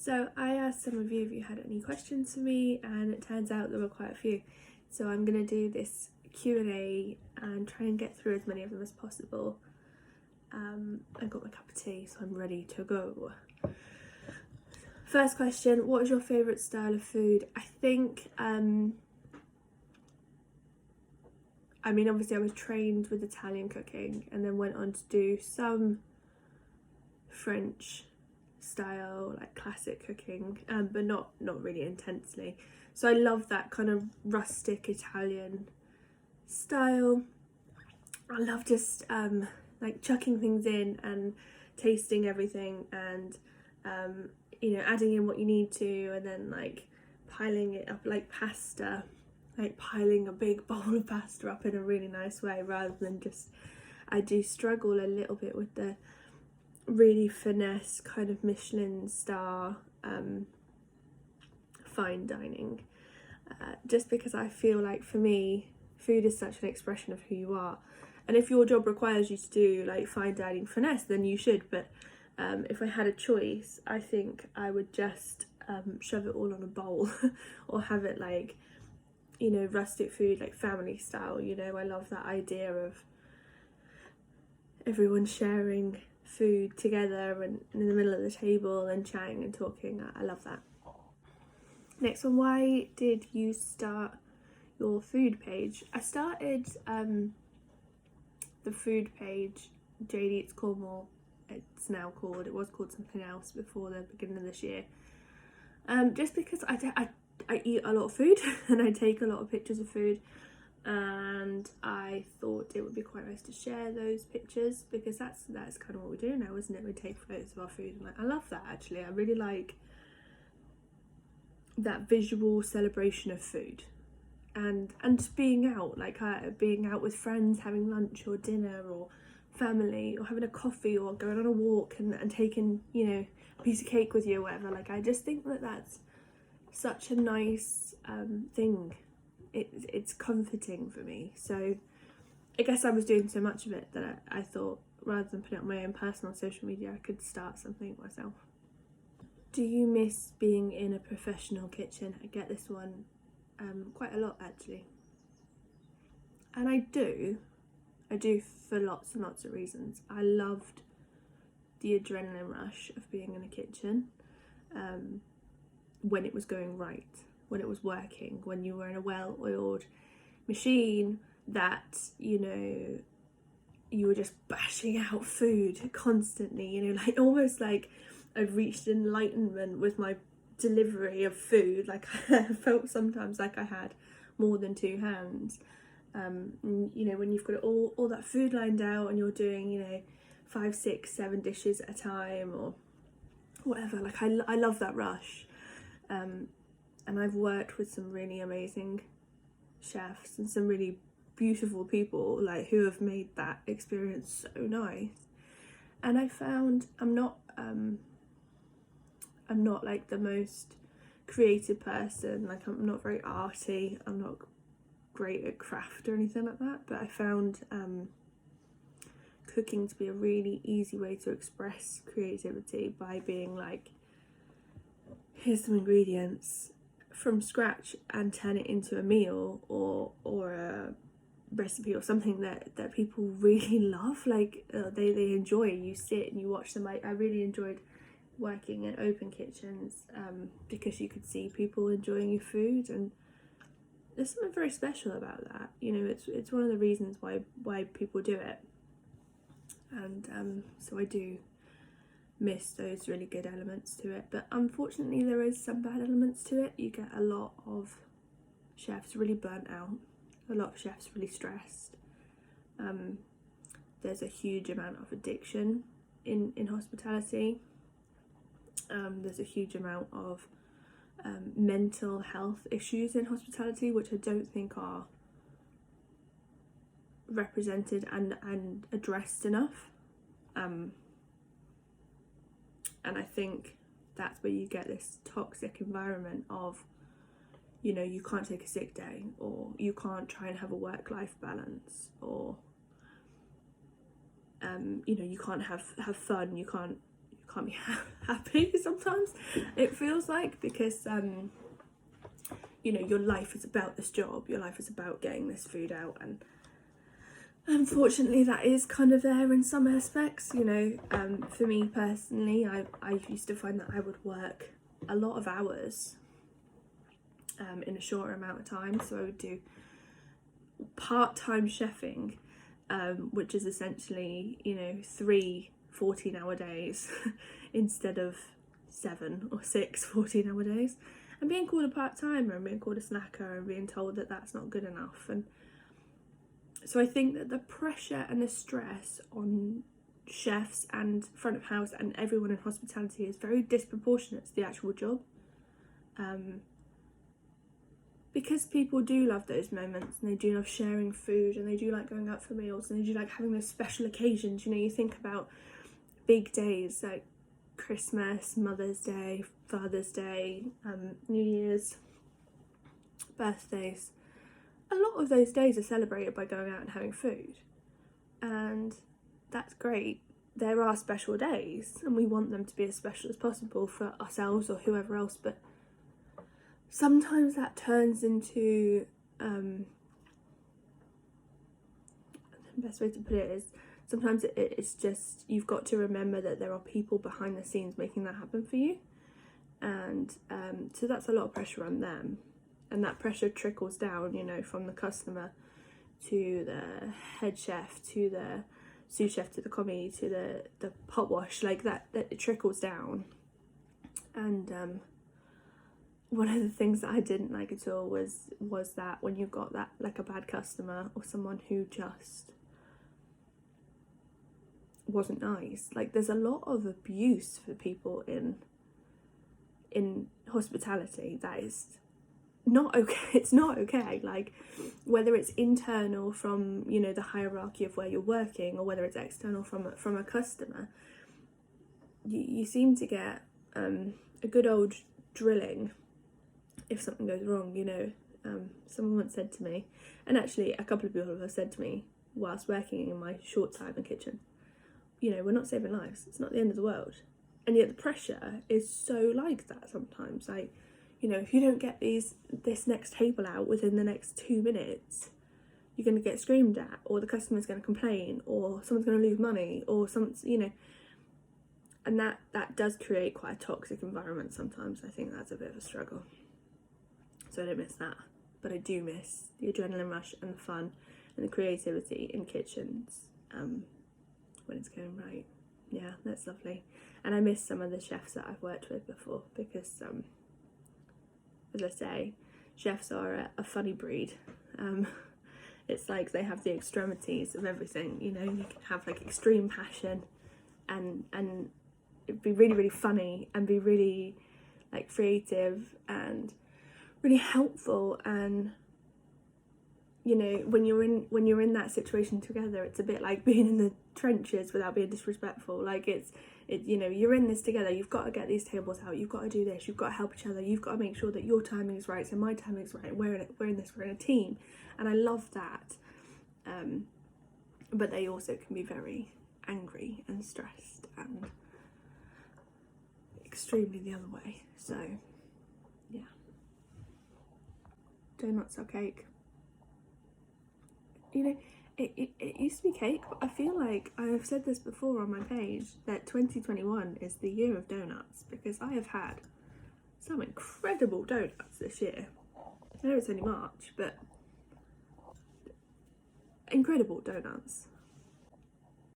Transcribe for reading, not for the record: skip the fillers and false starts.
So I asked some of you if you had any questions for me, and it turns out there were quite a few. So I'm going to do this Q&A and try and get through as many of them as possible. I got my cup of tea, so I'm ready to go. First question, what is your favourite style of food? I think, obviously I was trained with Italian cooking and then went on to do some French style, like classic cooking, but not really intensely. So I love that kind of rustic Italian style. I love just like chucking things in and tasting everything, and adding in what you need to, and then like piling it up like pasta, like piling a big bowl of pasta up in a really nice way, rather than just, I do struggle a little bit with the really finesse kind of Michelin star fine dining, just because I feel like for me food is such an expression of who you are, and if your job requires you to do like fine dining finesse, then you should. But if I had a choice, I think I would just shove it all on a bowl or have it like, rustic food, like family style. I love that idea of everyone sharing food together and in the middle of the table and chatting and talking. I love that. Next one, why did you start your food page? I started the food page, JADE Eats Cornwall. It was called something else before the beginning of this year. Just because I eat a lot of food and I take a lot of pictures of food, and I thought it would be quite nice to share those pictures, because that's kind of what we do now, isn't it? We take photos of our food, and I love that actually. I really like that visual celebration of food, and just being out, like being out with friends, having lunch or dinner or family, or having a coffee, or going on a walk and taking a piece of cake with you or whatever. Like, I just think that that's such a nice thing. It's comforting for me. So I guess I was doing so much of it that I thought, rather than put it on my own personal social media, I could start something myself. Do you miss being in a professional kitchen? I get this one quite a lot actually, and I do for lots and lots of reasons. I loved the adrenaline rush of being in a kitchen, when it was going right, when it was working, when you were in a well-oiled machine that you were just bashing out food constantly, like almost like I've reached enlightenment with my delivery of food. Like, I felt sometimes like I had more than two hands. When you've got all that food lined out and you're doing 5, 6, 7 dishes at a time or whatever. Like, I love that rush, and I've worked with some really amazing chefs and some really beautiful people, like, who have made that experience so nice. And I found I'm not like the most creative person. Like, I'm not very arty, I'm not great at craft or anything like that, but I found cooking to be a really easy way to express creativity, by being like, here's some ingredients from scratch and turn it into a meal or a recipe or something that people really love. Like, they enjoy. You sit and you watch them. I really enjoyed working in open kitchens, because you could see people enjoying your food, and there's something very special about that. It's one of the reasons why people do it, and so I do miss those really good elements to it. But unfortunately there is some bad elements to it. You get a lot of chefs really burnt out, a lot of chefs really stressed. There's a huge amount of addiction in hospitality. There's a huge amount of mental health issues in hospitality, which I don't think are represented and addressed enough. And I think that's where you get this toxic environment of, you can't take a sick day, or you can't try and have a work-life balance, or you can't have fun, you can't can't be happy sometimes, it feels like, because you know, your life is about this job, your life is about getting this food out, and unfortunately that is kind of there in some aspects, you know. For me personally, I used to find that I would work a lot of hours in a shorter amount of time. So I would do part-time chefing, which is essentially, you know, 3 14-hour days instead of 7 or 6 14-hour days, and being called a part-timer and being called a snacker and being told that that's not good enough. And so I think that the pressure and the stress on chefs and front of house and everyone in hospitality is very disproportionate to the actual job, because people do love those moments, and they do love sharing food, and they do like going out for meals, and they do like having those special occasions. You know, you think about big days like Christmas, Mother's Day, Father's Day, New Year's, birthdays. A lot of those days are celebrated by going out and having food, and that's great. There are special days, and we want them to be as special as possible for ourselves or whoever else, but sometimes that turns into, the best way to put it is, sometimes it's just, you've got to remember that there are people behind the scenes making that happen for you, and so that's a lot of pressure on them, and that pressure trickles down, you know, from the customer to the head chef, to the sous chef, to the commis, to the pot wash, like that it trickles down. And one of the things that I didn't like at all was that when you got that, like, a bad customer or someone who just wasn't nice, like, there's a lot of abuse for people in hospitality that is not okay. It's not okay, like, whether it's internal from, you know, the hierarchy of where you're working, or whether it's external from a customer, you seem to get a good old drilling if something goes wrong, you know. Someone once said to me, and actually a couple of people have said to me whilst working in my short time in kitchen, you know, we're not saving lives, it's not the end of the world. And yet the pressure is so like that sometimes. Like, you know, if you don't get this next table out within the next 2 minutes, you're going to get screamed at, or the customer's going to complain, or someone's going to lose money, or something, you know. And that does create quite a toxic environment sometimes. I think that's a bit of a struggle. So I don't miss that, but I do miss the adrenaline rush and the fun and the creativity in kitchens when it's going right. Yeah, that's lovely. And I miss some of the chefs that I've worked with before, because as I say, chefs are a funny breed. It's like they have the extremities of everything, you know. You can have like extreme passion and it'd be really, really funny, and be really like creative and really helpful. And, you know, when you're in that situation together, it's a bit like being in the trenches without being disrespectful. Like, it's you know, you're in this together, you've got to get these tables out, you've got to do this, you've got to help each other, you've got to make sure that your timing is right, so my timing is right, we're in a team. And I love that, but they also can be very angry and stressed and extremely the other way. So yeah, donuts are cake. You know, it used to be cake, but I feel like I've said this before on my page, that 2021 is the year of donuts, because I have had some incredible donuts this year. I know it's only March, but incredible donuts.